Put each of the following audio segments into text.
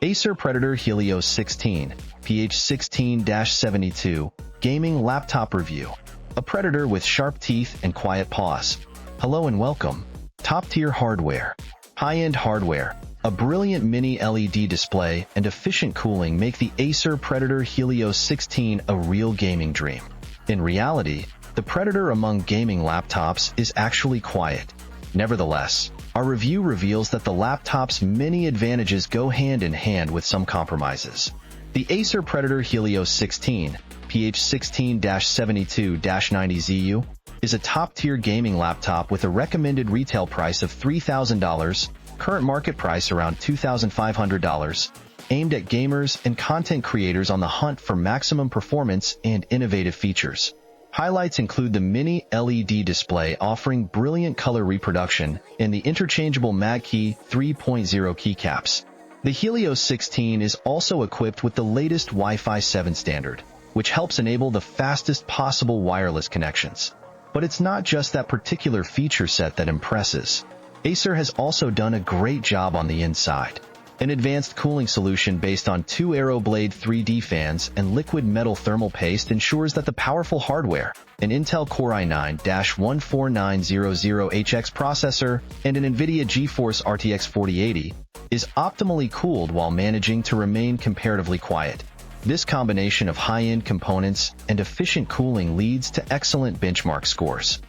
Acer Predator Helios 16, PH16-72, Gaming Laptop Review. A Predator with sharp teeth and quiet paws. Hello and welcome. Top-tier hardware. High-end hardware. A brilliant mini LED display and efficient cooling make the Acer Predator Helios 16 a real gaming dream. In reality, the Predator among gaming laptops is actually quiet. Nevertheless, our review reveals that the laptop's many advantages go hand in hand with some compromises. The Acer Predator Helios 16, PH16-72-90ZU, is a top-tier gaming laptop with a recommended retail price of $3,000, current market price around $2,500, aimed at gamers and content creators on the hunt for maximum performance and innovative features. Highlights include the mini LED display offering brilliant color reproduction and the interchangeable MagKey 3.0 keycaps. The Helios 16 is also equipped with the latest Wi-Fi 7 standard, which helps enable the fastest possible wireless connections. But it's not just that particular feature set that impresses. Acer has also done a great job on the inside. An advanced cooling solution based on two AeroBlade 3D fans and liquid metal thermal paste ensures that the powerful hardware, an Intel Core i9-14900HX processor, and an NVIDIA GeForce RTX 4080, is optimally cooled while managing to remain comparatively quiet. This combination of high-end components and efficient cooling leads to excellent benchmark scores.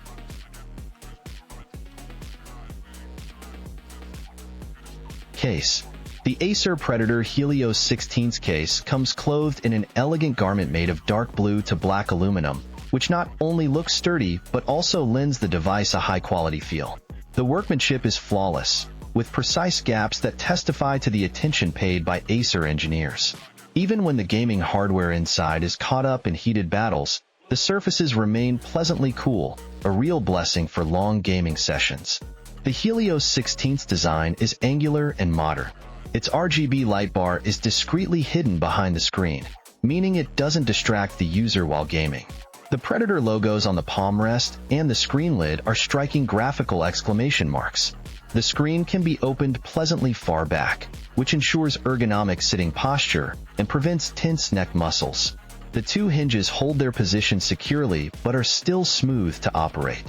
Case. The Acer Predator Helios 16's case comes clothed in an elegant garment made of dark blue to black aluminum, which not only looks sturdy but also lends the device a high-quality feel. The workmanship is flawless, with precise gaps that testify to the attention paid by Acer engineers. Even when the gaming hardware inside is caught up in heated battles, the surfaces remain pleasantly cool, a real blessing for long gaming sessions. The Helios 16's design is angular and modern. Its RGB light bar is discreetly hidden behind the screen, meaning it doesn't distract the user while gaming. The Predator logos on the palm rest and the screen lid are striking graphical exclamation marks. The screen can be opened pleasantly far back, which ensures ergonomic sitting posture and prevents tense neck muscles. The two hinges hold their position securely but are still smooth to operate.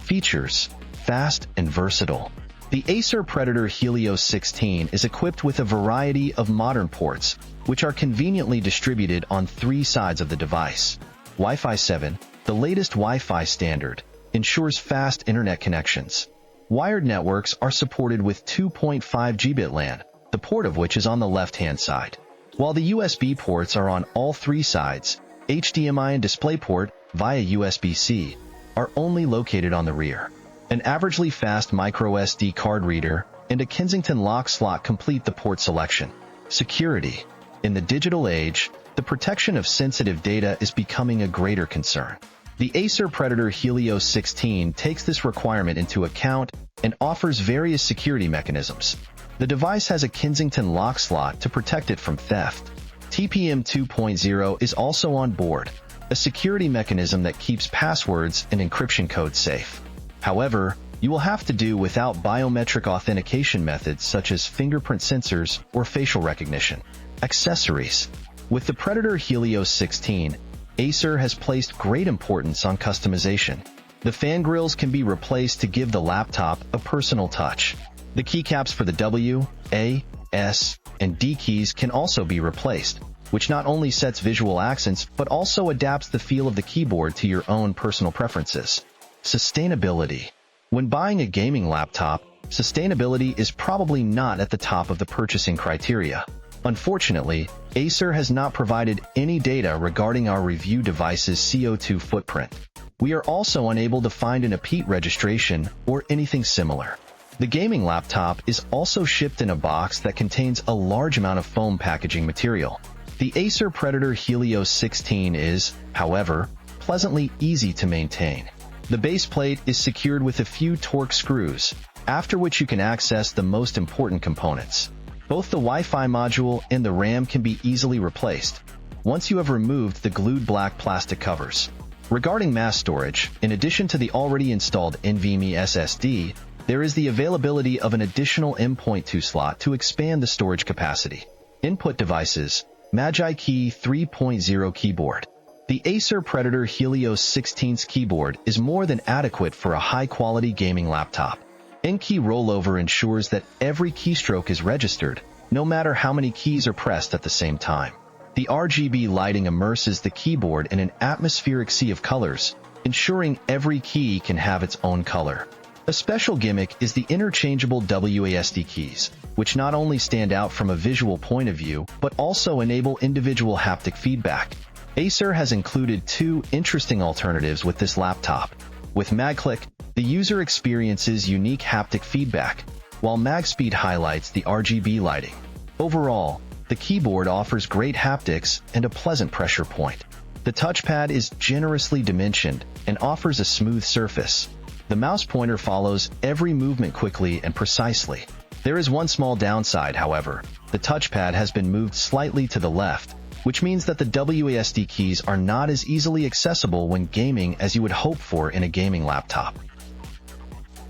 Features: fast and versatile. The Acer Predator Helios 16 is equipped with a variety of modern ports, which are conveniently distributed on three sides of the device. Wi-Fi 7, the latest Wi-Fi standard, ensures fast internet connections. Wired networks are supported with 2.5 Gbit LAN, the port of which is on the left-hand side. While the USB ports are on all three sides, HDMI and DisplayPort, via USB-C, are only located on the rear. An averagely fast microSD card reader and a Kensington lock slot complete the port selection. Security. In the digital age, the protection of sensitive data is becoming a greater concern. The Acer Predator Helios 16 takes this requirement into account and offers various security mechanisms. The device has a Kensington lock slot to protect it from theft. TPM 2.0 is also on board, a security mechanism that keeps passwords and encryption codes safe. However, you will have to do without biometric authentication methods such as fingerprint sensors or facial recognition. Accessories. With the Predator Helios 16, Acer has placed great importance on customization. The fan grills can be replaced to give the laptop a personal touch. The keycaps for the W, A, S, and D keys can also be replaced, which not only sets visual accents but also adapts the feel of the keyboard to your own personal preferences. Sustainability. When buying a gaming laptop, sustainability is probably not at the top of the purchasing criteria. Unfortunately, Acer has not provided any data regarding our review device's CO2 footprint. We are also unable to find an APEAT registration or anything similar. The gaming laptop is also shipped in a box that contains a large amount of foam packaging material. The Acer Predator Helios 16 is, however, pleasantly easy to maintain. The base plate is secured with a few Torx screws, after which you can access the most important components. Both the Wi-Fi module and the RAM can be easily replaced, once you have removed the glued black plastic covers. Regarding mass storage, in addition to the already installed NVMe SSD, There is the availability of an additional M.2 slot to expand the storage capacity. Input devices, MagiKey 3.0 keyboard. The Acer Predator Helios 16's keyboard is more than adequate for a high-quality gaming laptop. MagKey rollover ensures that every keystroke is registered, no matter how many keys are pressed at the same time. The RGB lighting immerses the keyboard in an atmospheric sea of colors, ensuring every key can have its own color. A special gimmick is the interchangeable WASD keys, which not only stand out from a visual point of view, but also enable individual haptic feedback. Acer has included two interesting alternatives with this laptop. With MagClick, the user experiences unique haptic feedback, while MagSpeed highlights the RGB lighting. Overall, the keyboard offers great haptics and a pleasant pressure point. The touchpad is generously dimensioned and offers a smooth surface. The mouse pointer follows every movement quickly and precisely. There is one small downside, however. The touchpad has been moved slightly to the left, which means that the WASD keys are not as easily accessible when gaming as you would hope for in a gaming laptop.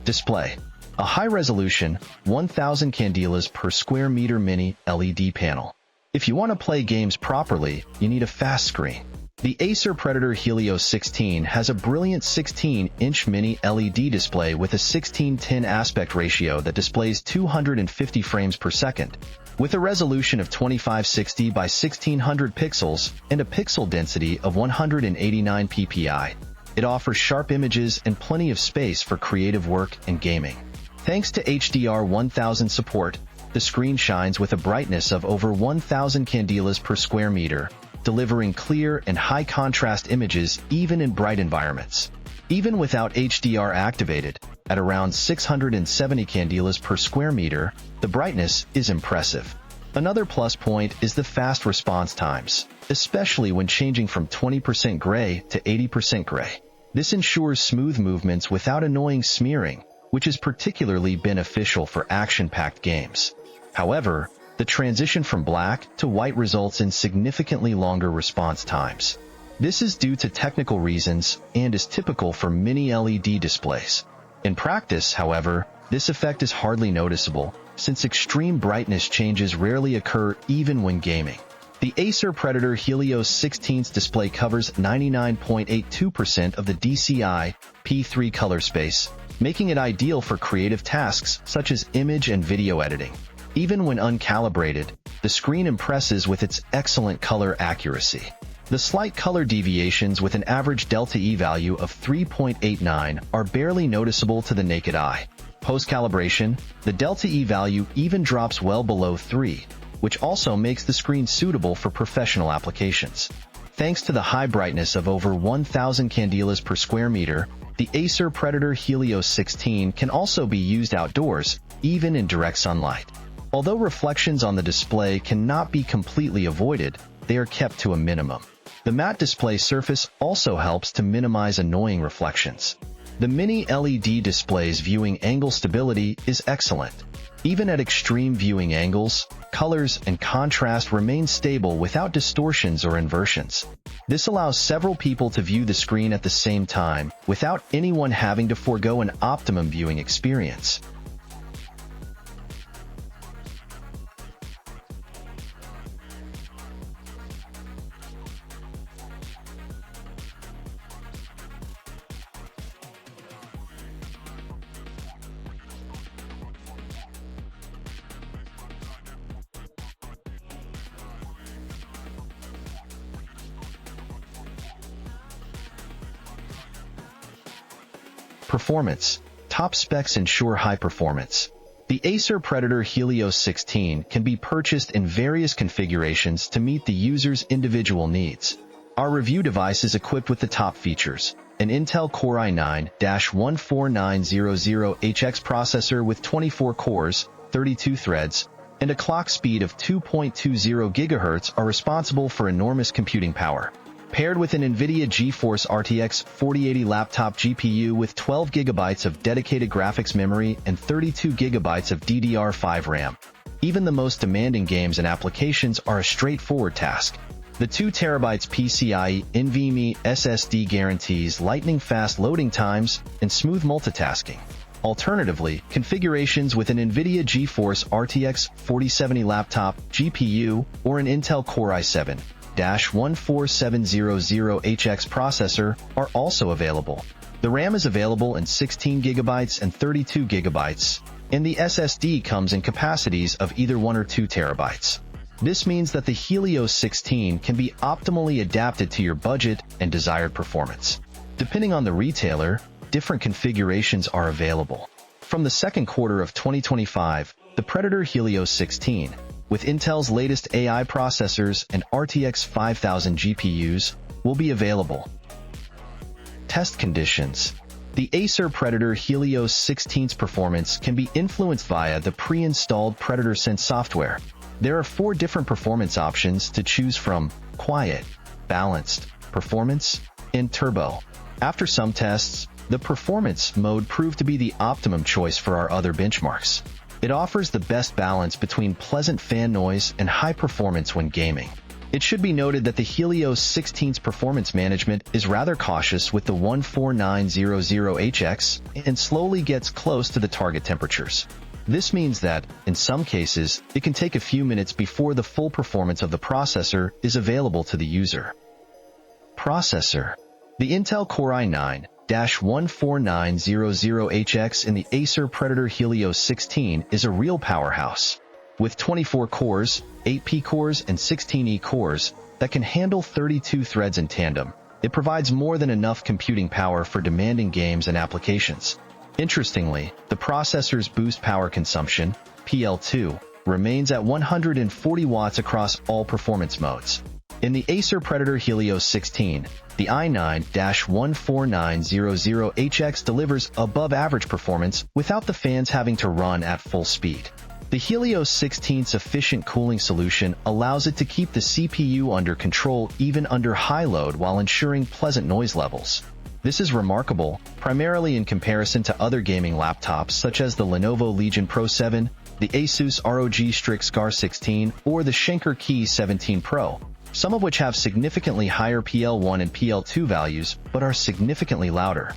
Display. A high-resolution, 1000 candelas per square meter mini LED panel. If you want to play games properly, you need a fast screen. The Acer Predator Helios 16 has a brilliant 16-inch mini LED display with a 16:10 aspect ratio that displays 250 frames per second. With a resolution of 2560 by 1600 pixels and a pixel density of 189 ppi, it offers sharp images and plenty of space for creative work and gaming. Thanks to HDR 1000 support, the screen shines with a brightness of over 1000 candelas per square meter, delivering clear and high-contrast images even in bright environments. Even without HDR activated, at around 670 candelas per square meter, the brightness is impressive. Another plus point is the fast response times, especially when changing from 20% gray to 80% gray. This ensures smooth movements without annoying smearing, which is particularly beneficial for action-packed games. However, the transition from black to white results in significantly longer response times. This is due to technical reasons and is typical for mini LED displays. In practice, however, this effect is hardly noticeable, since extreme brightness changes rarely occur even when gaming. The Acer Predator Helios 16's display covers 99.82% of the DCI P3 color space, making it ideal for creative tasks such as image and video editing. Even when uncalibrated, the screen impresses with its excellent color accuracy. The slight color deviations with an average delta E value of 3.89 are barely noticeable to the naked eye. Post-calibration, the delta E value even drops well below 3, which also makes the screen suitable for professional applications. Thanks to the high brightness of over 1000 candelas per square meter, the Acer Predator Helios 16 can also be used outdoors, even in direct sunlight. Although reflections on the display cannot be completely avoided, they are kept to a minimum. The matte display surface also helps to minimize annoying reflections. The mini LED display's viewing angle stability is excellent. Even at extreme viewing angles, colors and contrast remain stable without distortions or inversions. This allows several people to view the screen at the same time without anyone having to forego an optimum viewing experience. Performance. Top specs ensure high performance. The Acer Predator Helios 16 can be purchased in various configurations to meet the user's individual needs. Our review device is equipped with the top features: an Intel Core i9-14900HX processor with 24 cores, 32 threads, and a clock speed of 2.20 GHz are responsible for enormous computing power. Paired with an NVIDIA GeForce RTX 4080 laptop GPU with 12 GB of dedicated graphics memory and 32 GB of DDR5 RAM. Even the most demanding games and applications are a straightforward task. The 2 TB PCIe NVMe SSD guarantees lightning-fast loading times and smooth multitasking. Alternatively, configurations with an NVIDIA GeForce RTX 4070 laptop GPU or an Intel Core i7-14700HX processor are also available. The RAM is available in 16 GB and 32 GB, and the SSD comes in capacities of either 1 or 2 TB. This means that the Helios 16 can be optimally adapted to your budget and desired performance. Depending on the retailer, different configurations are available. From the second quarter of 2025, the Predator Helios 16, with Intel's latest AI processors and RTX 5000 GPUs, will be available. Test conditions. The Acer Predator Helios 16's performance can be influenced via the pre-installed Predator Sense software. There are 4 different performance options to choose from: quiet, balanced, performance, and turbo. After some tests, the performance mode proved to be the optimum choice for our other benchmarks. It offers the best balance between pleasant fan noise and high performance when gaming. It should be noted that the Helios 16's performance management is rather cautious with the 14900HX and slowly gets close to the target temperatures. This means that, in some cases, it can take a few minutes before the full performance of the processor is available to the user. Processor. The Intel Core i9-14900HX in the Acer Predator Helios 16 is a real powerhouse. With 24 cores, 8 P-cores, and 16 E-cores that can handle 32 threads in tandem, it provides more than enough computing power for demanding games and applications. Interestingly, the processor's boost power consumption, PL2, remains at 140 watts across all performance modes. In the Acer Predator Helios 16, the i9-14900HX delivers above-average performance without the fans having to run at full speed. The Helios 16's efficient cooling solution allows it to keep the CPU under control even under high load while ensuring pleasant noise levels. This is remarkable, primarily in comparison to other gaming laptops such as the Lenovo Legion Pro 7, the Asus ROG Strix Scar 16, or the Schenker Key 17 Pro, some of which have significantly higher PL1 and PL2 values but are significantly louder.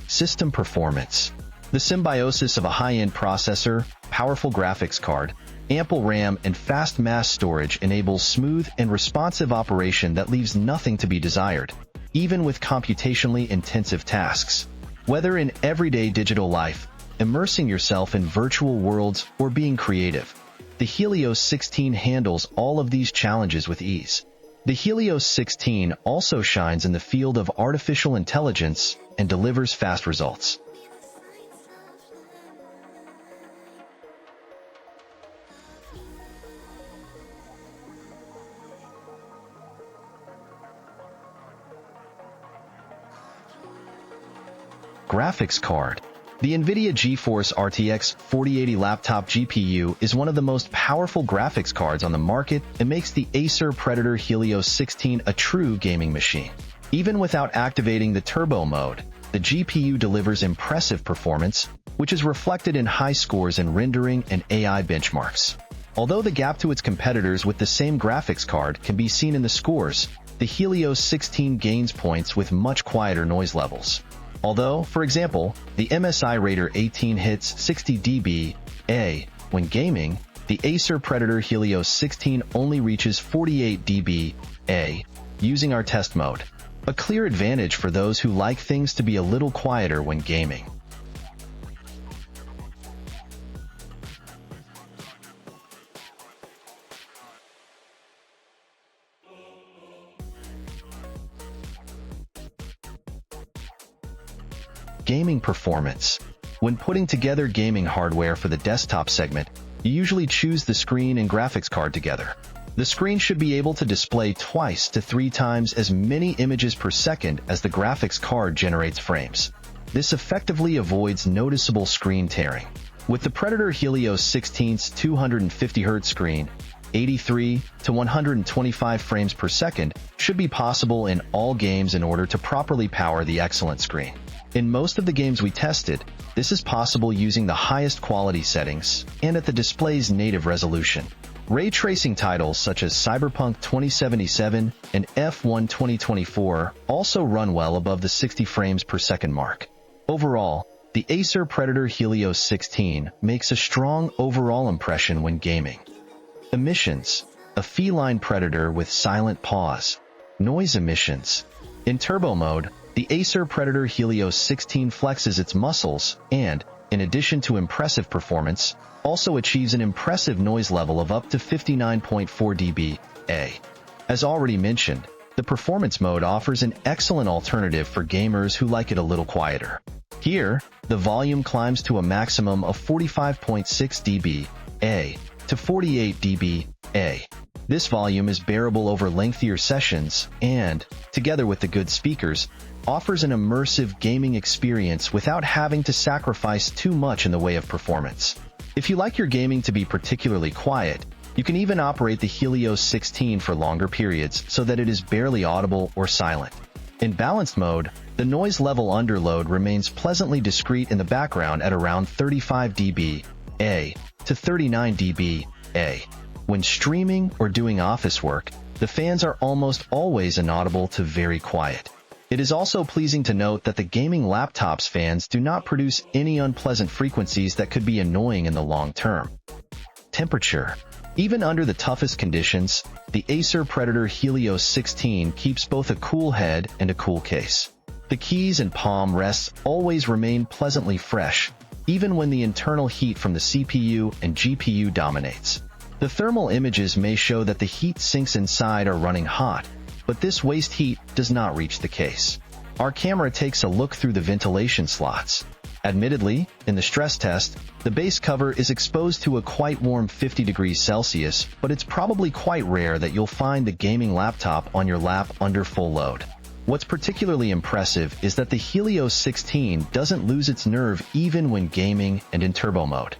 System performance. The symbiosis of a high-end processor, powerful graphics card, ample RAM, and fast mass storage enables smooth and responsive operation that leaves nothing to be desired, even with computationally intensive tasks. Whether in everyday digital life, immersing yourself in virtual worlds, or being creative, the Helios 16 handles all of these challenges with ease. The Helios 16 also shines in the field of artificial intelligence and delivers fast results. Graphics card. The NVIDIA GeForce RTX 4080 laptop GPU is one of the most powerful graphics cards on the market and makes the Acer Predator Helios 16 a true gaming machine. Even without activating the turbo mode, the GPU delivers impressive performance, which is reflected in high scores in rendering and AI benchmarks. Although the gap to its competitors with the same graphics card can be seen in the scores, the Helios 16 gains points with much quieter noise levels. Although, for example, the MSI Raider 18 hits 60 dB/A when gaming, the Acer Predator Helios 16 only reaches 48 dB/A using our test mode. A clear advantage for those who like things to be a little quieter when gaming. Gaming performance. When putting together gaming hardware for the desktop segment, you usually choose the screen and graphics card together. The screen should be able to display twice to 3 times as many images per second as the graphics card generates frames. This effectively avoids noticeable screen tearing. With the Predator Helios 16's 250Hz screen, 83 to 125 frames per second should be possible in all games in order to properly power the excellent screen. In most of the games we tested, this is possible using the highest quality settings and at the display's native resolution. Ray tracing titles such as Cyberpunk 2077 and F1 2024 also run well above the 60 frames per second mark. Overall, the Acer Predator Helios 16 makes a strong overall impression when gaming. Emissions: a feline predator with silent paws. Noise emissions: in turbo mode, the Acer Predator Helios 16 flexes its muscles and, in addition to impressive performance, also achieves an impressive noise level of up to 59.4 dBA. As already mentioned, the performance mode offers an excellent alternative for gamers who like it a little quieter. Here, the volume climbs to a maximum of 45.6 dBA to 48 dBA. This volume is bearable over lengthier sessions and, together with the good speakers, offers an immersive gaming experience without having to sacrifice too much in the way of performance. If you like your gaming to be particularly quiet, you can even operate the Helios 16 for longer periods so that it is barely audible or silent. In balanced mode, the noise level underload remains pleasantly discreet in the background at around 35 dBA to 39 dBA. When streaming or doing office work, the fans are almost always inaudible to very quiet. It is also pleasing to note that the gaming laptop's fans do not produce any unpleasant frequencies that could be annoying in the long term. Temperature: even under the toughest conditions, the Acer Predator Helios 16 keeps both a cool head and a cool case. The keys and palm rests always remain pleasantly fresh, even when the internal heat from the CPU and GPU dominates. The thermal images may show that the heat sinks inside are running hot, but this waste heat does not reach the case. Our camera takes a look through the ventilation slots. Admittedly, in the stress test, the base cover is exposed to a quite warm 50 degrees Celsius, but it's probably quite rare that you'll find the gaming laptop on your lap under full load. What's particularly impressive is that the Helios 16 doesn't lose its nerve even when gaming and in turbo mode.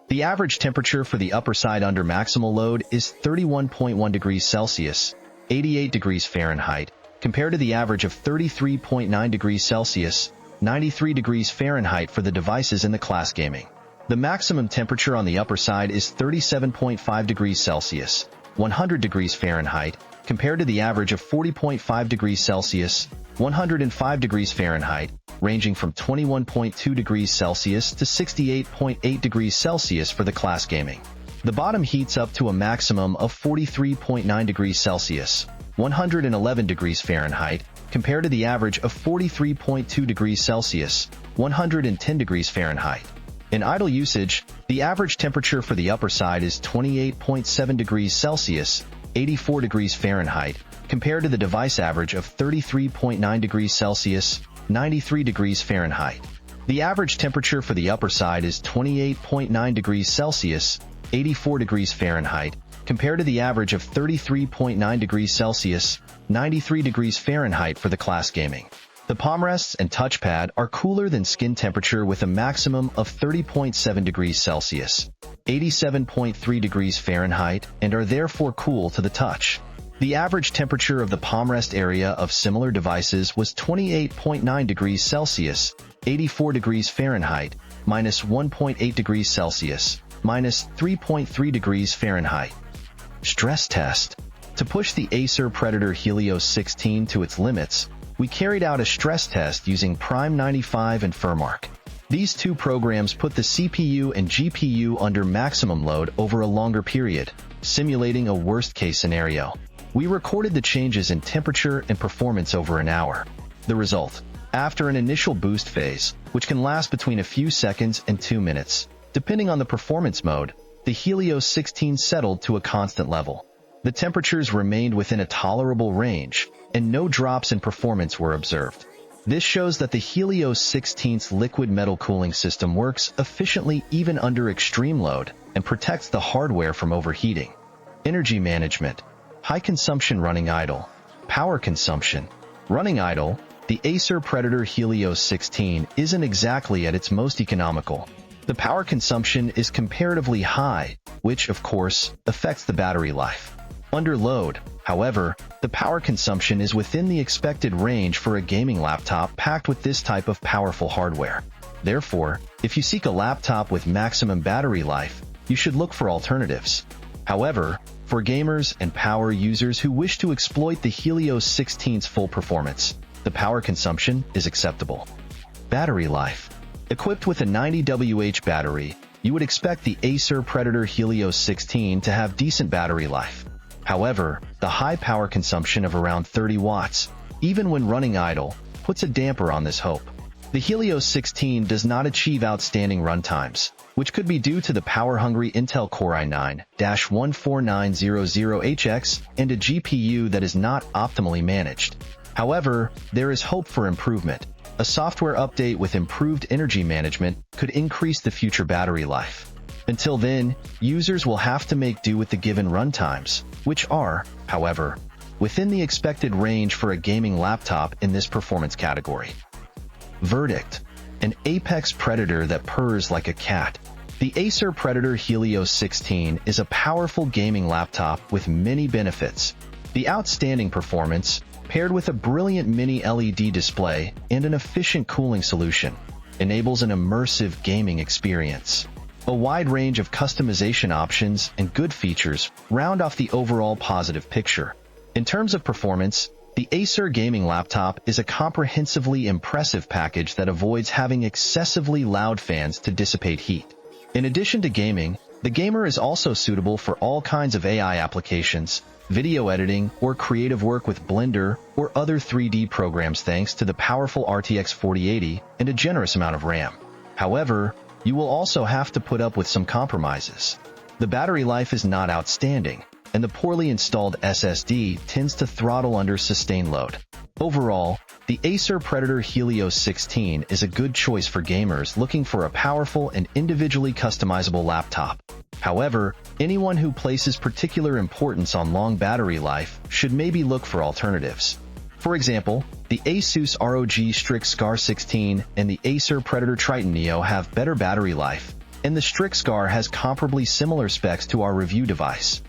The average temperature for the upper side under maximal load is 31.1 degrees Celsius, 88 degrees Fahrenheit, compared to the average of 33.9 degrees Celsius, 93 degrees Fahrenheit for the devices in the class gaming. The maximum temperature on the upper side is 37.5 degrees Celsius, 100 degrees Fahrenheit, compared to the average of 40.5 degrees Celsius, 105 degrees Fahrenheit, ranging from 21.2 degrees Celsius to 68.8 degrees Celsius for the class gaming. The bottom heats up to a maximum of 43.9 degrees Celsius, 111 degrees Fahrenheit, compared to the average of 43.2 degrees Celsius, 110 degrees Fahrenheit. In idle usage, the average temperature for the upper side is 28.7 degrees Celsius, 84 degrees Fahrenheit, compared to the device average of 33.9 degrees Celsius, 93 degrees Fahrenheit. The average temperature for the upper side is 28.9 degrees Celsius, 84 degrees Fahrenheit, compared to the average of 33.9 degrees Celsius, 93 degrees Fahrenheit for the class gaming. The palm rests and touchpad are cooler than skin temperature with a maximum of 30.7 degrees Celsius, 87.3 degrees Fahrenheit, and are therefore cool to the touch. The average temperature of the palm rest area of similar devices was 28.9 degrees Celsius, 84 degrees Fahrenheit, minus 1.8 degrees Celsius, minus 3.3 degrees Fahrenheit. Stress test. To push the Acer Predator Helios 16 to its limits, we carried out a stress test using Prime 95 and Furmark. These two programs put the CPU and GPU under maximum load over a longer period, simulating a worst-case scenario. We recorded the changes in temperature and performance over an hour. The result: after an initial boost phase, which can last between a few seconds and 2 minutes, depending on the performance mode, the Helios 16 settled to a constant level. The temperatures remained within a tolerable range, and no drops in performance were observed. This shows that the Helios 16's liquid metal cooling system works efficiently even under extreme load and protects the hardware from overheating. Energy management. High consumption running idle. Power consumption. Running idle, the Acer Predator Helios 16 isn't exactly at its most economical. The power consumption is comparatively high, which, of course, affects the battery life. Under load, however, the power consumption is within the expected range for a gaming laptop packed with this type of powerful hardware. Therefore, if you seek a laptop with maximum battery life, you should look for alternatives. However, for gamers and power users who wish to exploit the Helios 16's full performance, the power consumption is acceptable. Battery life. Equipped with a 90 Wh battery, you would expect the Acer Predator Helios 16 to have decent battery life. However, the high power consumption of around 30 watts, even when running idle, puts a damper on this hope. The Helios 16 does not achieve outstanding runtimes, which could be due to the power-hungry Intel Core i9-14900HX and a GPU that is not optimally managed. However, there is hope for improvement. A software update with improved energy management could increase the future battery life. Until then, users will have to make do with the given runtimes, which are, however, within the expected range for a gaming laptop in this performance category. Verdict: an apex predator that purrs like a cat. The Acer Predator Helios 16 is a powerful gaming laptop with many benefits. The outstanding performance, paired with a brilliant mini LED display and an efficient cooling solution, enables an immersive gaming experience. A wide range of customization options and good features round off the overall positive picture. In terms of performance, the Acer gaming laptop is a comprehensively impressive package that avoids having excessively loud fans to dissipate heat. In addition to gaming, the gamer is also suitable for all kinds of AI applications, video editing, or creative work with Blender or other 3D programs thanks to the powerful RTX 4080 and a generous amount of RAM. However, you will also have to put up with some compromises. The battery life is not outstanding, and the poorly installed SSD tends to throttle under sustained load. Overall, the Acer Predator Helios 16 is a good choice for gamers looking for a powerful and individually customizable laptop. However, anyone who places particular importance on long battery life should maybe look for alternatives. For example, the Asus ROG Strix Scar 16 and the Acer Predator Triton Neo have better battery life, and the Strix Scar has comparably similar specs to our review device.